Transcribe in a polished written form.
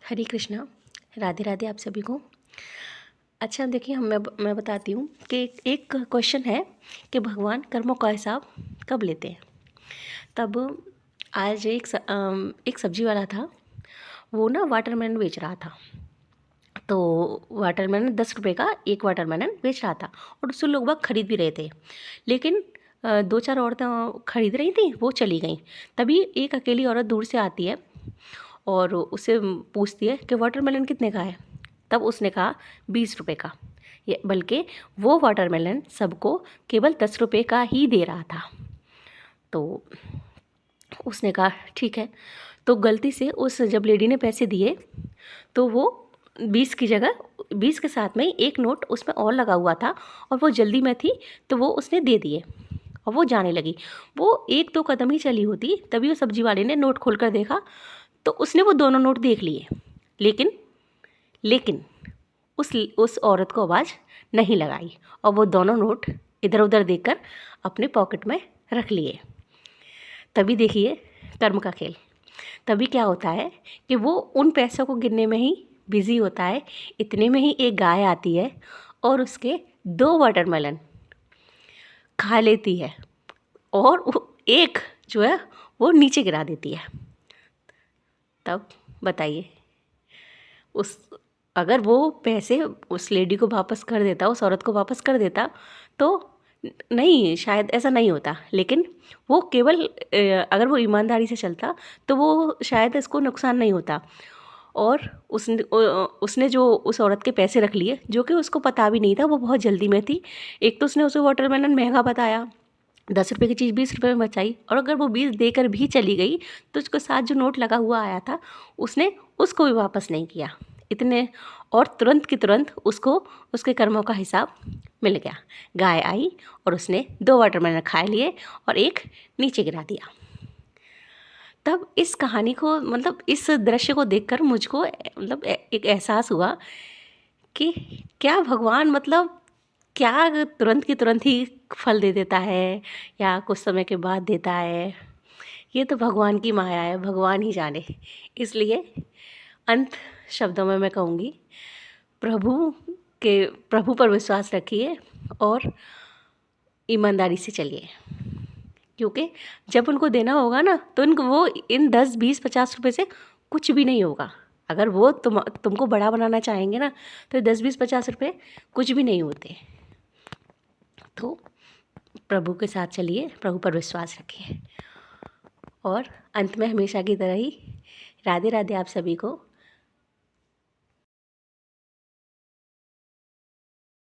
हरे कृष्णा। राधे राधे आप सभी को। अच्छा देखिए, मैं बताती हूँ कि एक क्वेश्चन है कि भगवान कर्मों का हिसाब कब लेते हैं। तब आज एक सब्जी वाला था, वो ना वाटरमेलन बेच रहा था। तो वाटरमेलन 10 रुपये का एक वाटरमेलन बेच रहा था और उससे लोग बाग खरीद भी रहे थे। लेकिन दो चार औरतें खरीद रही थी, वो चली गई। तभी एक अकेली औरत दूर से आती है और उससे पूछती है कि वाटरमेलन कितने का है। तब उसने कहा 20 रुपये का। ये बल्कि वो वाटरमेलन सबको केवल 10 रुपये का ही दे रहा था। तो उसने कहा ठीक है। तो गलती से उस जब लेडी ने पैसे दिए तो वो 20 की जगह 20 के साथ में एक नोट उसमें और लगा हुआ था और वो जल्दी में थी, तो वो उसने दे दिए और वो जाने लगी। वो एक दो कदम ही चली होती, तभी वो सब्जी वाले ने नोट खोल कर देखा तो उसने वो दोनों नोट देख लिए। लेकिन लेकिन उस औरत को आवाज़ नहीं लगाई और वो दोनों नोट इधर उधर देखकर अपने पॉकेट में रख लिए। तभी देखिए कर्म का खेल। तभी क्या होता है कि वो उन पैसों को गिनने में ही बिजी होता है। इतने में ही एक गाय आती है और उसके 2 वाटरमेलन खा लेती है और एक जो है वो नीचे गिरा देती है। तब बताइए, उस अगर वो पैसे उस लेडी को वापस कर देता, उस औरत को वापस कर देता तो नहीं, शायद ऐसा नहीं होता। लेकिन वो केवल अगर वो ईमानदारी से चलता तो वो शायद इसको नुकसान नहीं होता। और उसने जो उस औरत के पैसे रख लिए, जो कि उसको पता भी नहीं था, वो बहुत जल्दी में थी। एक तो उसने उसे वाटरमेलन महंगा बताया, 10 रुपये की चीज़ 20 रुपये में बचाई, और अगर वो 20 देकर भी चली गई तो उसके साथ जो नोट लगा हुआ आया था उसने उसको भी वापस नहीं किया। इतने और तुरंत की तुरंत उसको उसके कर्मों का हिसाब मिल गया। गाय आई और उसने 2 वाटरमेलन खा लिए और एक नीचे गिरा दिया। तब इस कहानी को, मतलब इस दृश्य को देखकर मुझको मतलब एक एहसास हुआ कि क्या भगवान, मतलब क्या तुरंत की तुरंत ही फल दे देता है या कुछ समय के बाद देता है। ये तो भगवान की माया है, भगवान ही जाने। इसलिए अंत शब्दों में मैं कहूँगी, प्रभु पर विश्वास रखिए और ईमानदारी से चलिए। क्योंकि जब उनको देना होगा ना तो इनको वो इन 10 20 50 रुपए से कुछ भी नहीं होगा। अगर वो तुमको बड़ा बनाना चाहेंगे ना तो 10 20 50 रुपए कुछ भी नहीं होते। तो प्रभु के साथ चलिए, प्रभु पर विश्वास रखिए। और अंत में हमेशा की तरह ही राधे राधे आप सभी को।